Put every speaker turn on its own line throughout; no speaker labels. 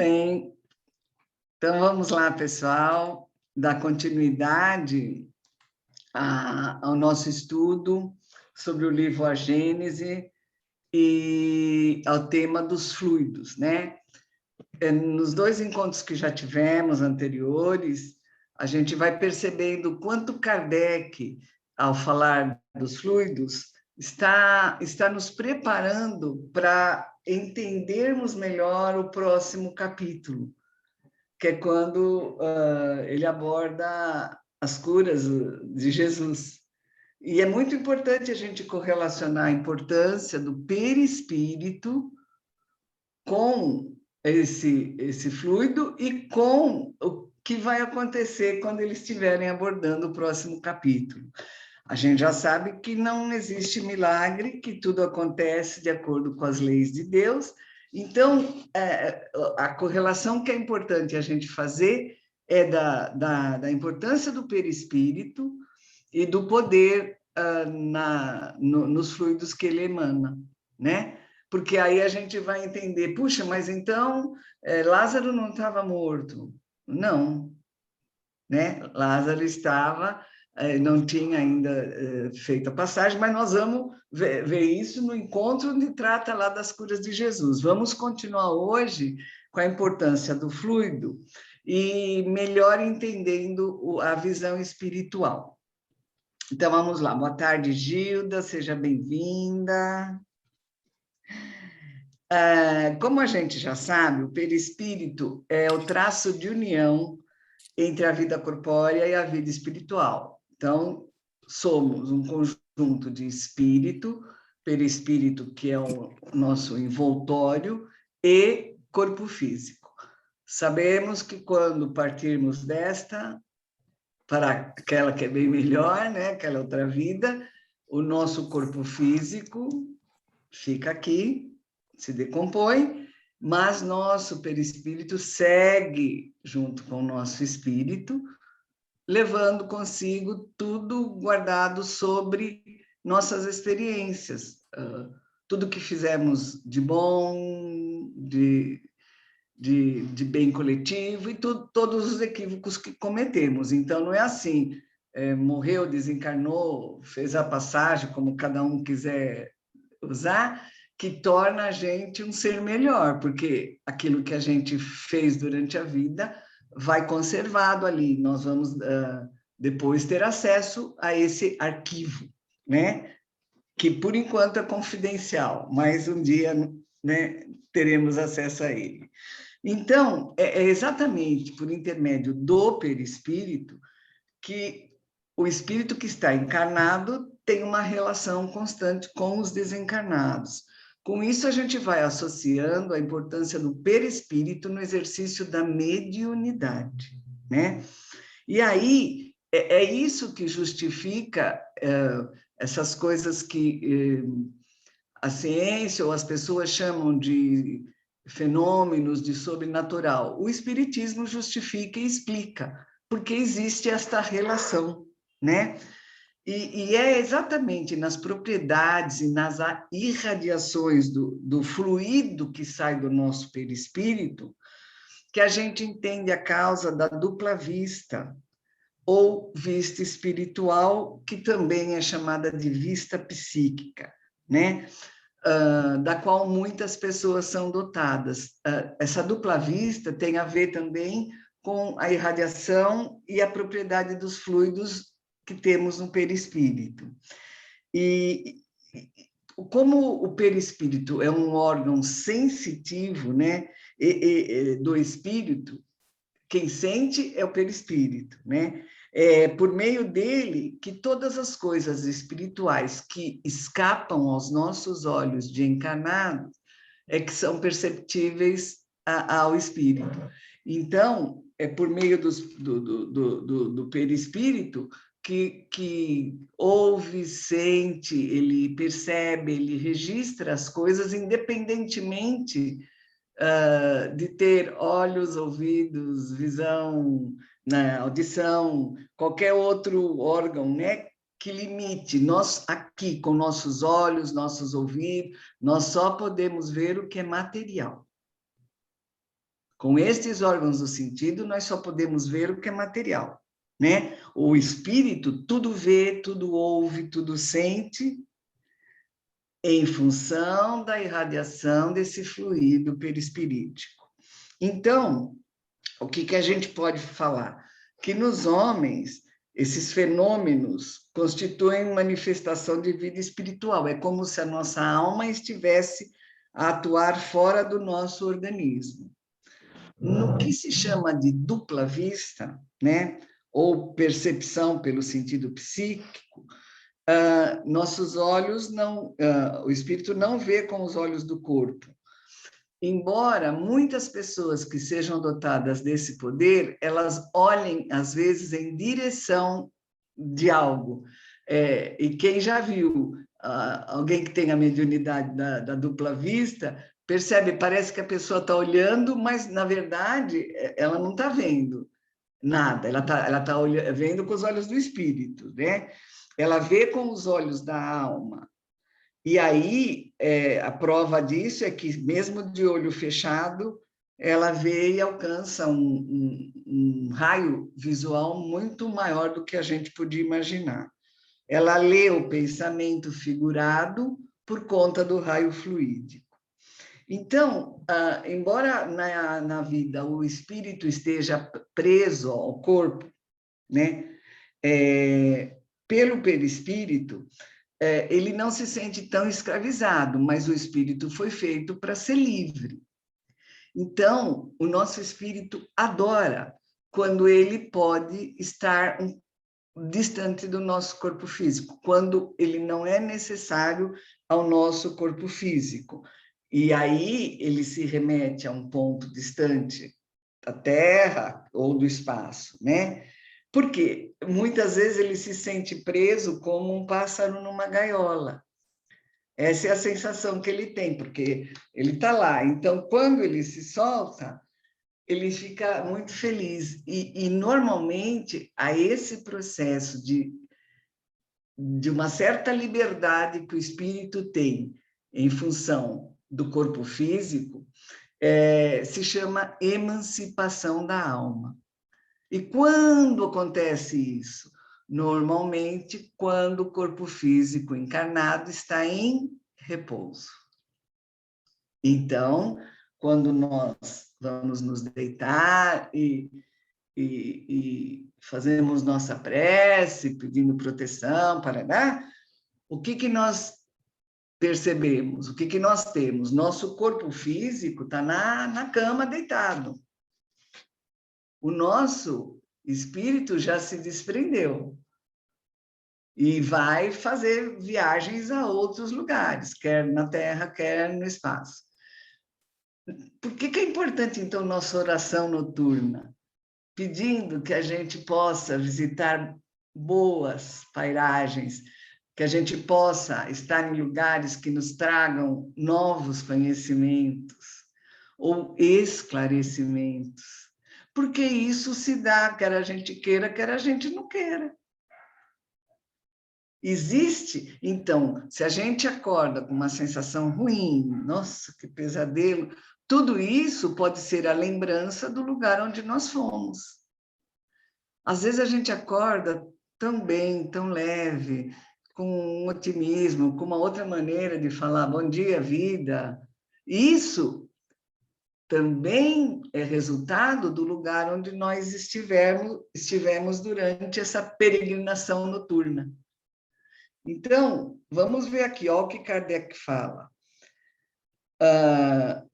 Bem, então vamos lá, pessoal, dar continuidade ao nosso estudo sobre o livro A Gênese e ao tema dos fluidos, né? Nos dois encontros que já tivemos anteriores, a gente vai percebendo quanto Kardec, ao falar dos fluidos, está nos preparando para entendermos melhor o próximo capítulo, que é quando ele aborda as curas de Jesus. E é muito importante a gente correlacionar a importância do perispírito com esse fluido e com o que vai acontecer quando eles estiverem abordando o próximo capítulo. A gente já sabe que não existe milagre, que tudo acontece de acordo com as leis de Deus. Então, a correlação que é importante a gente fazer é da importância do perispírito e do poder nos fluidos que ele emana, né? Porque aí a gente vai entender, puxa, mas então Lázaro não estava morto. Não, né? Lázaro estava, não tinha ainda feito a passagem, mas nós vamos ver isso no encontro onde trata lá das curas de Jesus. Vamos continuar hoje com a importância do fluido e melhor entendendo a visão espiritual. Então, vamos lá. Boa tarde, Gilda, seja bem-vinda. Como a gente já sabe, o perispírito é o traço de união entre a vida corpórea e a vida espiritual. Então, somos um conjunto de espírito, perispírito, que é o nosso envoltório, e corpo físico. Sabemos que quando partirmos desta, para aquela que é bem melhor, né? Aquela outra vida, o nosso corpo físico fica aqui, se decompõe, mas nosso perispírito segue junto com o nosso espírito, levando consigo tudo guardado sobre nossas experiências, tudo que fizemos de bom, de bem coletivo e todos os equívocos que cometemos. Então, não é assim, morreu, desencarnou, fez a passagem, como cada um quiser usar, que torna a gente um ser melhor, porque aquilo que a gente fez durante a vida vai conservado ali. Nós vamos depois ter acesso a esse arquivo, né? Que por enquanto é confidencial, mas um dia, né, teremos acesso a ele. Então, é exatamente por intermédio do perispírito que o espírito que está encarnado tem uma relação constante com os desencarnados. Com isso, a gente vai associando a importância do perispírito no exercício da mediunidade, né? E aí, é isso que justifica essas coisas que a ciência ou as pessoas chamam de fenômenos de sobrenatural. O espiritismo justifica e explica porque existe esta relação, né? E é exatamente nas propriedades e nas irradiações do fluido que sai do nosso perispírito que a gente entende a causa da dupla vista, ou vista espiritual, que também é chamada de vista psíquica, né? Da qual muitas pessoas são dotadas. Essa dupla vista tem a ver também com a irradiação e a propriedade dos fluidos que temos no perispírito. E como o perispírito é um órgão sensitivo, né, do espírito, quem sente é o perispírito, né? É por meio dele que todas as coisas espirituais que escapam aos nossos olhos de encarnados é que são perceptíveis ao espírito. Então, é por meio do perispírito que ouve, sente, ele percebe, ele registra as coisas independentemente de ter olhos, ouvidos, visão, né, audição, qualquer outro órgão, né, que limite. Nós aqui, com nossos olhos, nossos ouvidos, nós só podemos ver o que é material. Com estes órgãos do sentido, nós só podemos ver o que é material, né? O espírito tudo vê, tudo ouve, tudo sente, em função da irradiação desse fluido perispirítico. Então, o que a gente pode falar? Que nos homens, esses fenômenos constituem manifestação de vida espiritual. É como se a nossa alma estivesse a atuar fora do nosso organismo. No que se chama de dupla vista, né, ou percepção pelo sentido psíquico, nossos olhos não, o espírito não vê com os olhos do corpo. Embora muitas pessoas que sejam dotadas desse poder, elas olhem, às vezes, em direção de algo. E quem já viu alguém que tem a mediunidade da dupla vista, percebe, parece que a pessoa está olhando, mas, na verdade, ela não está vendo nada, ela tá vendo com os olhos do espírito, né? Ela vê com os olhos da alma. E aí, a prova disso é que, mesmo de olho fechado, ela vê e alcança um raio visual muito maior do que a gente podia imaginar. Ela lê o pensamento figurado por conta do raio fluídico. Então, embora na vida o espírito esteja preso ao corpo, né, pelo perispírito, ele não se sente tão escravizado, mas o espírito foi feito para ser livre. Então, o nosso espírito adora quando ele pode estar distante do nosso corpo físico, quando ele não é necessário ao nosso corpo físico. E aí ele se remete a um ponto distante da Terra ou do espaço, né? Porque muitas vezes ele se sente preso como um pássaro numa gaiola. Essa é a sensação que ele tem, porque ele está lá. Então, quando ele se solta, ele fica muito feliz. E normalmente, a esse processo de uma certa liberdade que o espírito tem em função do corpo físico, se chama emancipação da alma. E quando acontece isso? Normalmente, quando o corpo físico encarnado está em repouso. Então, quando nós vamos nos deitar e fazemos nossa prece, pedindo proteção, o que nós percebemos? O que nós temos? Nosso corpo físico está na cama deitado. O nosso espírito já se desprendeu e vai fazer viagens a outros lugares, quer na Terra, quer no espaço. Por que é importante, então, nossa oração noturna? Pedindo que a gente possa visitar boas pairagens, que a gente possa estar em lugares que nos tragam novos conhecimentos ou esclarecimentos. Porque isso se dá, quer a gente queira, quer a gente não queira. Existe, então, se a gente acorda com uma sensação ruim, nossa, que pesadelo, tudo isso pode ser a lembrança do lugar onde nós fomos. Às vezes a gente acorda tão bem, tão leve, com um otimismo, com uma outra maneira de falar bom dia, vida. Isso também é resultado do lugar onde nós estivemos durante essa peregrinação noturna. Então, vamos ver aqui, olha o que Kardec fala.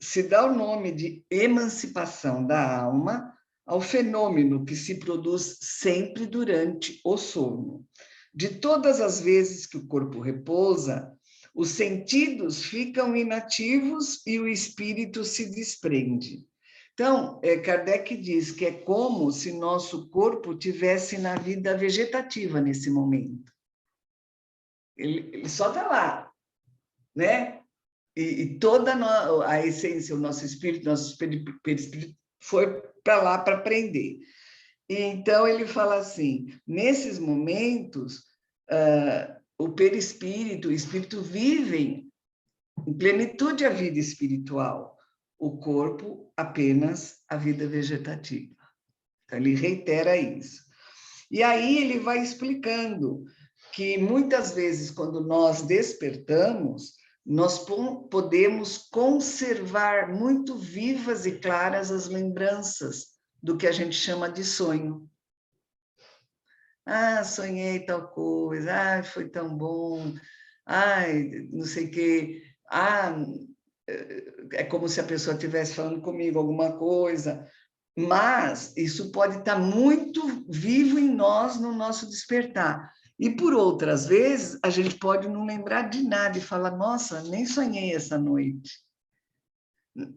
Se dá o nome de emancipação da alma ao fenômeno que se produz sempre durante o sono. De todas as vezes que o corpo repousa, os sentidos ficam inativos e o espírito se desprende. Então, Kardec diz que é como se nosso corpo tivesse na vida vegetativa nesse momento. Ele só está lá, né? E toda a essência, o nosso espírito, nosso perispírito foi para lá para aprender. E então ele fala assim, nesses momentos, o perispírito, o espírito vivem em plenitude a vida espiritual, o corpo apenas a vida vegetativa. Então, ele reitera isso. E aí ele vai explicando que muitas vezes, quando nós despertamos, nós podemos conservar muito vivas e claras as lembranças do que a gente chama de sonho. Ah, sonhei tal coisa, ah, foi tão bom, ai, não sei o quê, ah, é como se a pessoa estivesse falando comigo alguma coisa, mas isso pode estar muito vivo em nós, no nosso despertar. E por outras vezes, a gente pode não lembrar de nada e falar, nossa, nem sonhei essa noite.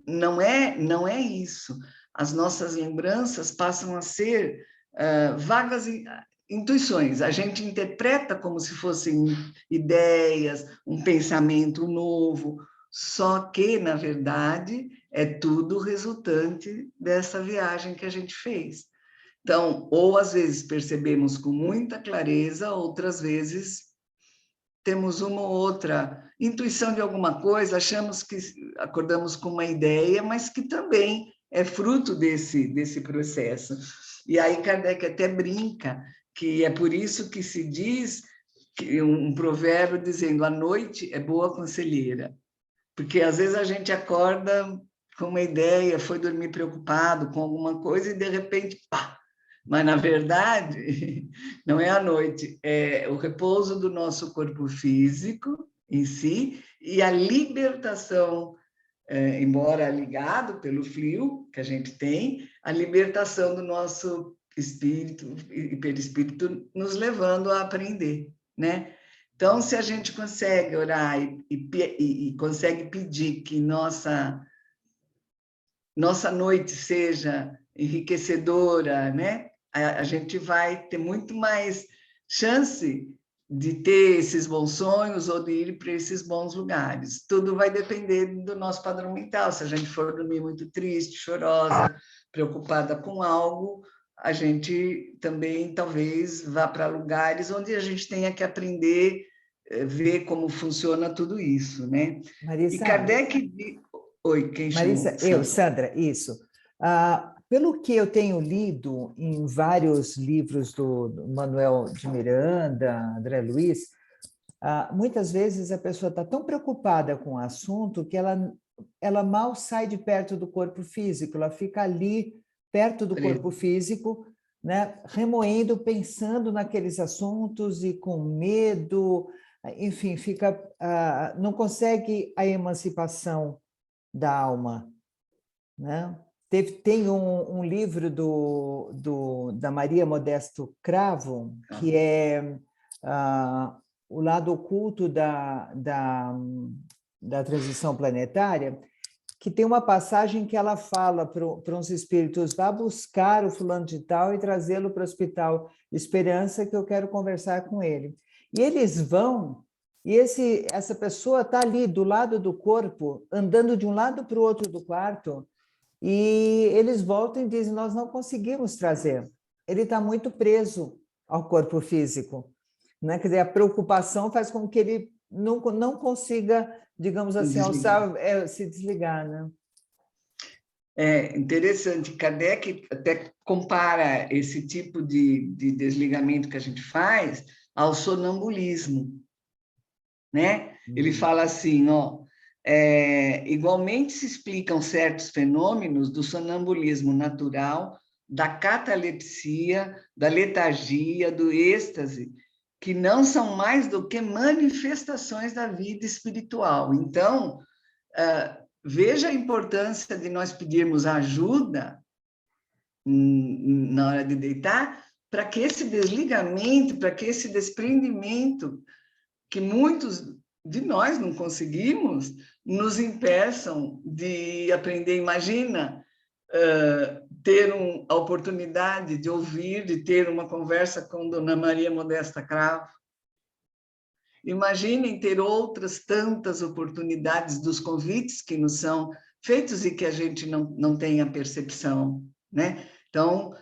Não é isso. As nossas lembranças passam a ser vagas intuições. A gente interpreta como se fossem ideias, um pensamento novo, só que, na verdade, é tudo resultante dessa viagem que a gente fez. Então, ou às vezes percebemos com muita clareza, outras vezes temos uma ou outra intuição de alguma coisa, achamos que acordamos com uma ideia, mas que também é fruto desse processo. E aí Kardec até brinca que é por isso que se diz que um provérbio dizendo a noite é boa conselheira, porque às vezes a gente acorda com uma ideia, foi dormir preocupado com alguma coisa e de repente, pá! Mas, na verdade, não é a noite, é o repouso do nosso corpo físico em si e a libertação, embora ligado pelo fluido que a gente tem, a libertação do nosso espírito e perispírito nos levando a aprender, né? Então, se a gente consegue orar e consegue pedir que nossa noite seja enriquecedora, né? A gente vai ter muito mais chance de ter esses bons sonhos ou de ir para esses bons lugares. Tudo vai depender do nosso padrão mental. Se a gente for dormir muito triste, chorosa, preocupada com algo, a gente também talvez vá para lugares onde a gente tenha que aprender, ver como funciona tudo isso, né? E
Marisa,
Kardec... Oi, quem
Marisa,
chamou?
Sandra, isso. Pelo que eu tenho lido em vários livros do Manuel de Miranda, André Luiz, muitas vezes a pessoa está tão preocupada com o assunto que ela mal sai de perto do corpo físico, ela fica ali perto do corpo físico, né, remoendo, pensando naqueles assuntos e com medo, enfim, não consegue a emancipação da alma, né? Tem um livro da Maria Modesto Cravo, que é o lado oculto da transição planetária, que tem uma passagem que ela fala para uns espíritos: vá buscar o fulano de tal e trazê-lo para o Hospital Esperança, que eu quero conversar com ele. E eles vão, e essa pessoa está ali do lado do corpo, andando de um lado para o outro do quarto, e eles voltam e dizem: nós não conseguimos trazer, ele está muito preso ao corpo físico, né? Quer dizer, a preocupação faz com que ele não consiga, digamos assim, se desligar, né?
É interessante, Kardec até compara esse tipo de desligamento que a gente faz ao sonambulismo, né? Ele fala assim, ó, igualmente se explicam certos fenômenos do sonambulismo natural, da catalepsia, da letargia, do êxtase, que não são mais do que manifestações da vida espiritual. Então, veja a importância de nós pedirmos ajuda na hora de deitar, para que esse desligamento, para que esse desprendimento, que muitos de nós não conseguimos, nos impeçam de aprender. Imagina ter a oportunidade de ouvir, de ter uma conversa com Dona Maria Modesta Cravo. Imaginem ter outras tantas oportunidades dos convites que nos são feitos e que a gente não tem a percepção, né? Então,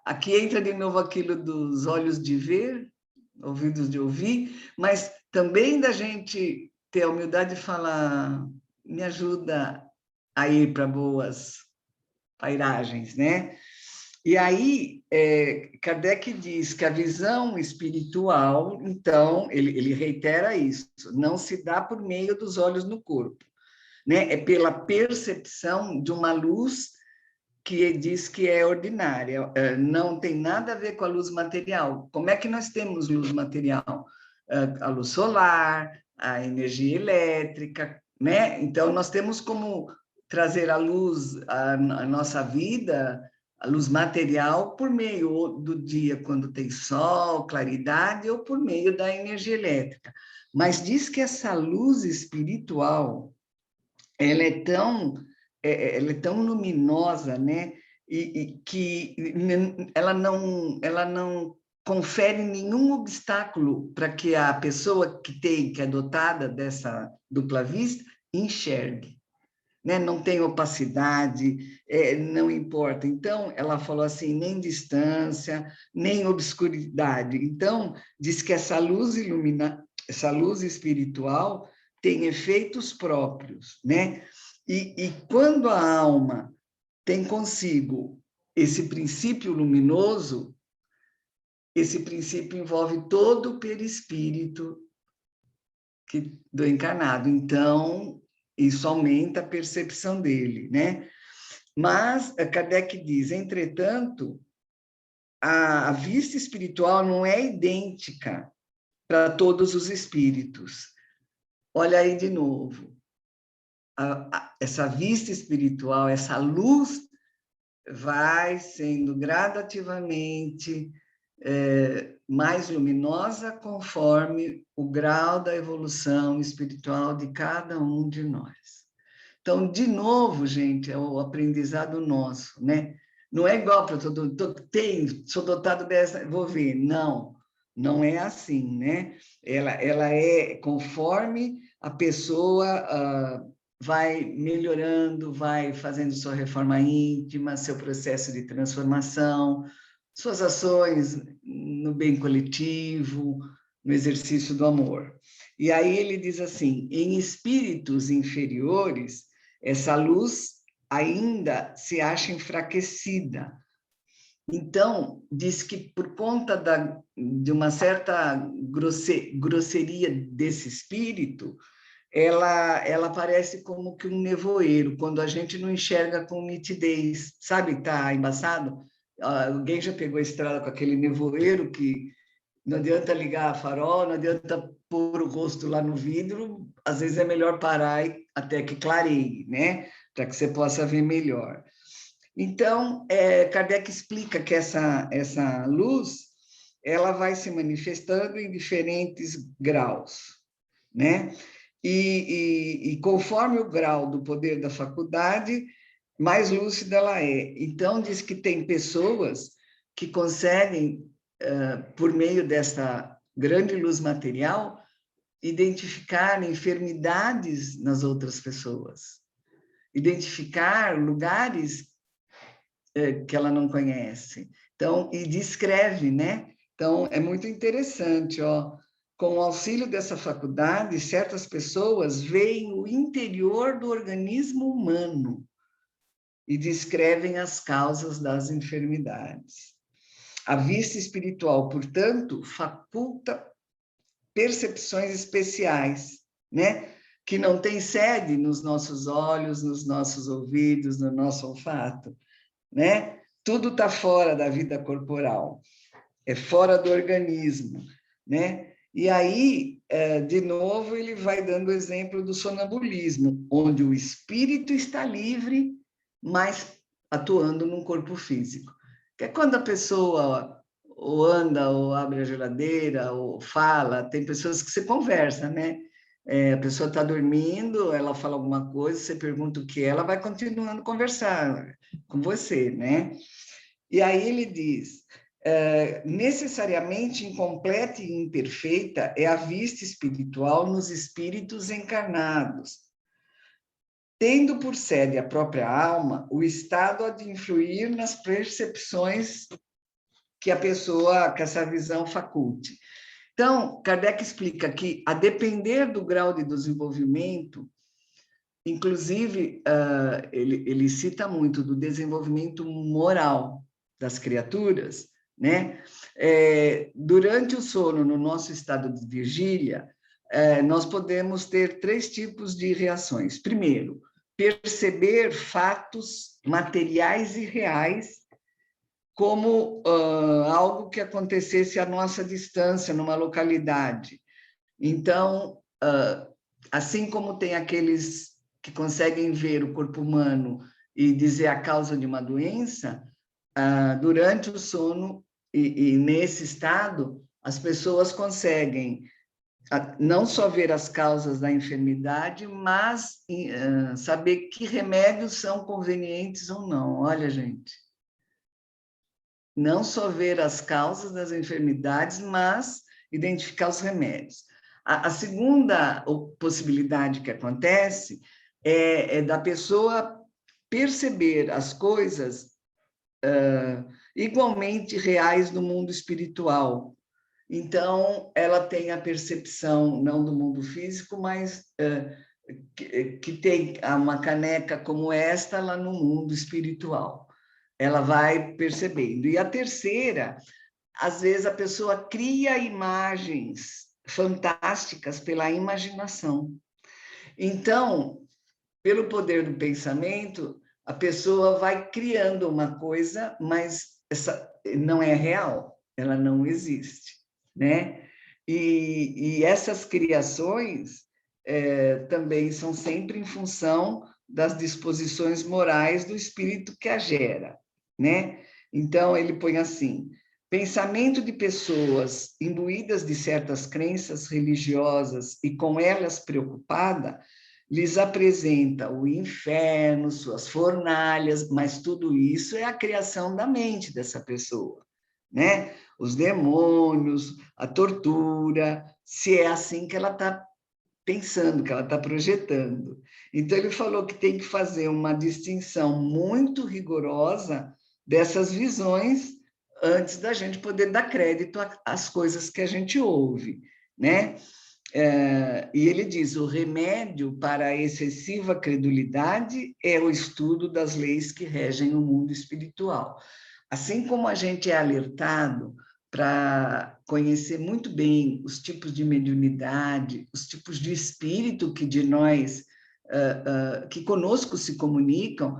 aqui entra de novo aquilo dos olhos de ver, ouvidos de ouvir, mas também da gente ter a humildade de falar: me ajuda a ir para boas pairagens, né? E aí, Kardec diz que a visão espiritual, então, ele reitera isso, não se dá por meio dos olhos no corpo, né? É pela percepção de uma luz que diz que é ordinária, não tem nada a ver com a luz material. Como é que nós temos luz material? A luz solar, a energia elétrica, né? Então, nós temos como trazer a luz à nossa vida, a luz material, por meio do dia, quando tem sol, claridade, ou por meio da energia elétrica. Mas diz que essa luz espiritual, ela é tão luminosa, né? E que ela não confere nenhum obstáculo para que a pessoa que é dotada dessa dupla vista enxergue, né? Não tem opacidade, não importa. Então, ela falou assim, nem distância, nem obscuridade. Então, diz que essa luz espiritual tem efeitos próprios, né? E quando a alma tem consigo esse princípio luminoso, esse princípio envolve todo o perispírito do encarnado. Então, isso aumenta a percepção dele, né? Mas Kardec diz, entretanto, a vista espiritual não é idêntica para todos os espíritos. Olha aí de novo. Essa vista espiritual, essa luz, vai sendo gradativamente mais luminosa conforme o grau da evolução espiritual de cada um de nós. Então, de novo, gente, é o aprendizado nosso, né? Não é igual para todo mundo, sou dotado dessa, vou ver. Não, não é assim, né? Ela é conforme a pessoa vai melhorando, vai fazendo sua reforma íntima, seu processo de transformação, suas ações no bem coletivo, no exercício do amor. E aí ele diz assim, em espíritos inferiores, essa luz ainda se acha enfraquecida. Então, diz que por conta de uma certa grosseria desse espírito, ela parece como que um nevoeiro, quando a gente não enxerga com nitidez, sabe? Tá embaçado? Alguém já pegou a estrada com aquele nevoeiro que não adianta ligar a farol, não adianta pôr o rosto lá no vidro, às vezes é melhor parar até que clareie, né? Para que você possa ver melhor. Então, Kardec explica que essa luz, ela vai se manifestando em diferentes graus, né? E conforme o grau do poder da faculdade, mais lúcida ela é. Então, diz que tem pessoas que conseguem, por meio dessa grande luz material, identificar enfermidades nas outras pessoas, identificar lugares que ela não conhece. Então, e descreve, né? Então, é muito interessante, ó. Com o auxílio dessa faculdade, certas pessoas veem o interior do organismo humano e descrevem as causas das enfermidades. A vista espiritual, portanto, faculta percepções especiais, né? Que não tem sede nos nossos olhos, nos nossos ouvidos, no nosso olfato, né? Tudo está fora da vida corporal, é fora do organismo, né? E aí, de novo, ele vai dando o exemplo do sonambulismo, onde o espírito está livre, mas atuando num corpo físico. Que é quando a pessoa ou anda, ou abre a geladeira, ou fala, tem pessoas que você conversa, né? A pessoa está dormindo, ela fala alguma coisa, você pergunta o que é, ela vai continuando a conversar com você, né? E aí ele diz, necessariamente incompleta e imperfeita é a vista espiritual nos espíritos encarnados. Tendo por sede a própria alma, o estado há de influir nas percepções que essa visão faculte. Então, Kardec explica que, a depender do grau de desenvolvimento inclusive, ele cita muito do desenvolvimento moral das criaturas, né? Durante o sono, no nosso estado de vigília, nós podemos ter 3 tipos de reações. Primeiro, perceber fatos materiais e reais como algo que acontecesse à nossa distância, numa localidade. Então, assim como tem aqueles que conseguem ver o corpo humano e dizer a causa de uma doença, durante o sono e nesse estado, as pessoas conseguem não só ver as causas da enfermidade, mas saber que remédios são convenientes ou não. Olha, gente, não só ver as causas das enfermidades, mas identificar os remédios. A segunda possibilidade que acontece é da pessoa perceber as coisas igualmente reais no mundo espiritual. Então, ela tem a percepção, não do mundo físico, mas que tem uma caneca como esta lá no mundo espiritual. Ela vai percebendo. E a terceira, às vezes a pessoa cria imagens fantásticas pela imaginação. Então, pelo poder do pensamento, a pessoa vai criando uma coisa, mas essa não é real, ela não existe, né? E essas criações também são sempre em função das disposições morais do espírito que a gera, né? Então, ele põe assim: pensamento de pessoas imbuídas de certas crenças religiosas e com elas preocupada, lhes apresenta o inferno, suas fornalhas, mas tudo isso é a criação da mente dessa pessoa, né? Os demônios, a tortura, se é assim que ela está pensando, que ela está projetando. Então, ele falou que tem que fazer uma distinção muito rigorosa dessas visões antes da gente poder dar crédito às coisas que a gente ouve, né? E ele diz: o remédio para a excessiva credulidade é o estudo das leis que regem o mundo espiritual. Assim como a gente é alertado para conhecer muito bem os tipos de mediunidade, os tipos de espírito que de nós, que conosco se comunicam,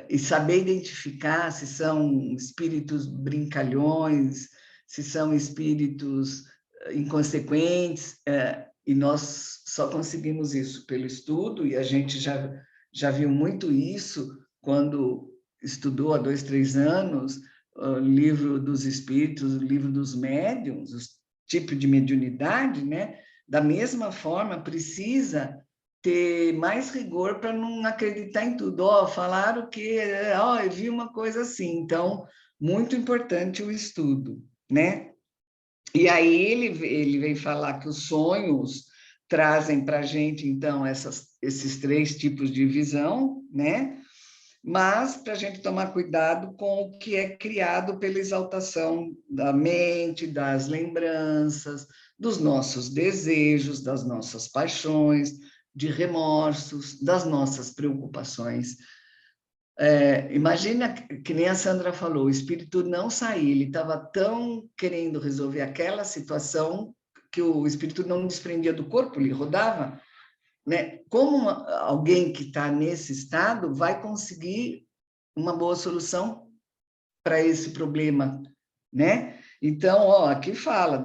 e saber identificar se são espíritos brincalhões, se são espíritos inconsequentes, e nós só conseguimos isso pelo estudo, e a gente já viu muito isso quando estudou há 2, 3 anos o livro dos espíritos, o livro dos médiuns, os tipos de mediunidade, né? Da mesma forma, precisa ter mais rigor para não acreditar em tudo. Falaram que, eu vi uma coisa assim. Então, muito importante o estudo, né? E aí ele vem falar que os sonhos trazem para a gente, então, esses 3 tipos de visão, né? Mas para a gente tomar cuidado com o que é criado pela exaltação da mente, das lembranças, dos nossos desejos, das nossas paixões, de remorsos, das nossas preocupações. Imagina que nem a Sandra falou, o espírito não saía, ele estava tão querendo resolver aquela situação que o espírito não desprendia do corpo, ele rodava, né? Como alguém que está nesse estado vai conseguir uma boa solução para esse problema, né? Então, aqui fala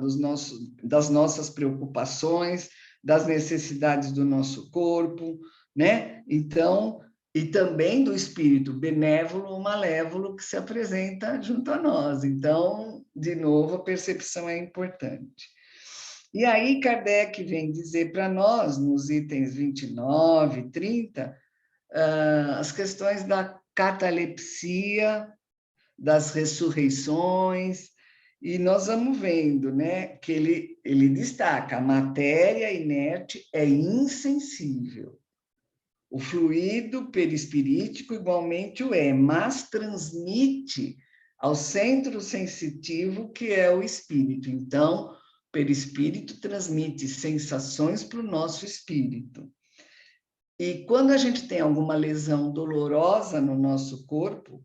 das nossas preocupações, das necessidades do nosso corpo, né? Então, e também do espírito benévolo ou malévolo que se apresenta junto a nós. Então, de novo, a percepção é importante. E aí Kardec vem dizer para nós, nos itens 29 e 30, as questões da catalepsia, das ressurreições, e nós vamos vendo, né, que ele destaca: a matéria inerte é insensível. O fluido perispirítico igualmente o é, mas transmite ao centro sensitivo, que é o espírito. Então, o perispírito transmite sensações para o nosso espírito. E quando a gente tem alguma lesão dolorosa no nosso corpo,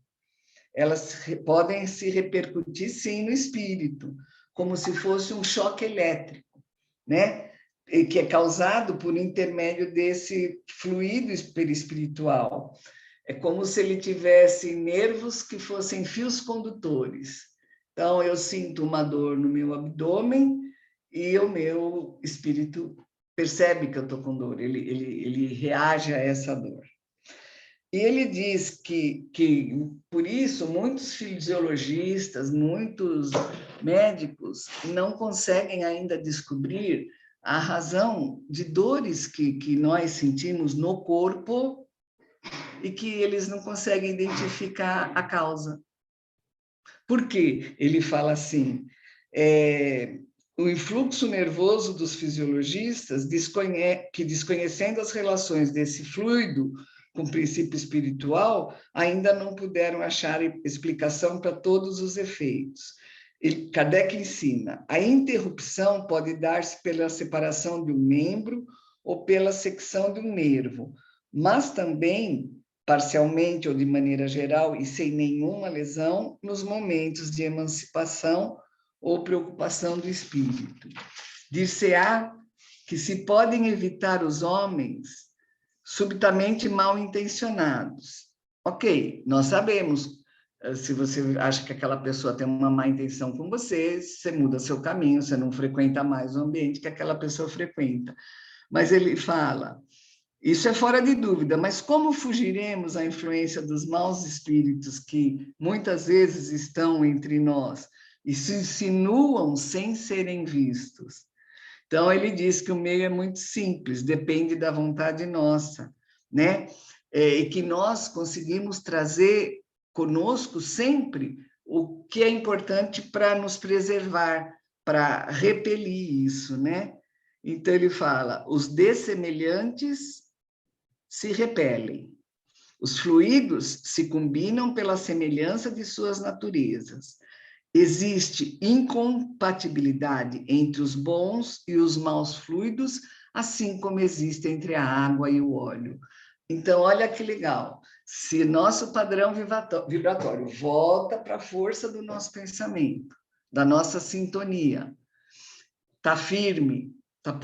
elas podem se repercutir, sim, no espírito, como se fosse um choque elétrico, né? E que é causado por intermédio desse fluido perispiritual. É como se ele tivesse nervos que fossem fios condutores. Então, eu sinto uma dor no meu abdômen e o meu espírito percebe que eu estou com dor, ele reage a essa dor. E ele diz que, por isso, muitos fisiologistas, muitos médicos não conseguem ainda descobrir a razão de dores que nós sentimos no corpo e que eles não conseguem identificar a causa. Por quê? Ele fala assim, o influxo nervoso dos fisiologistas, que desconhecendo as relações desse fluido com o princípio espiritual, ainda não puderam achar explicação para todos os efeitos. Kardec ensina, a interrupção pode dar-se pela separação de um membro ou pela secção de um nervo, mas também, parcialmente ou de maneira geral e sem nenhuma lesão, nos momentos de emancipação ou preocupação do espírito. Dir-se-á que se podem evitar os homens subitamente mal intencionados. Ok, nós sabemos, se você acha que aquela pessoa tem uma má intenção com você, você muda seu caminho, você não frequenta mais o ambiente que aquela pessoa frequenta. Mas ele fala, isso é fora de dúvida, mas como fugiremos à influência dos maus espíritos que muitas vezes estão entre nós e se insinuam sem serem vistos? Então, ele diz que o meio é muito simples, depende da vontade nossa, né? E que nós conseguimos trazer conosco sempre o que é importante para nos preservar, para repelir isso, né? Então, ele fala, os dessemelhantes se repelem, os fluidos se combinam pela semelhança de suas naturezas. Existe incompatibilidade entre os bons e os maus fluidos, assim como existe entre a água e o óleo. Então, olha que legal. Se nosso padrão vibratório volta para a força do nosso pensamento, da nossa sintonia, está firme, está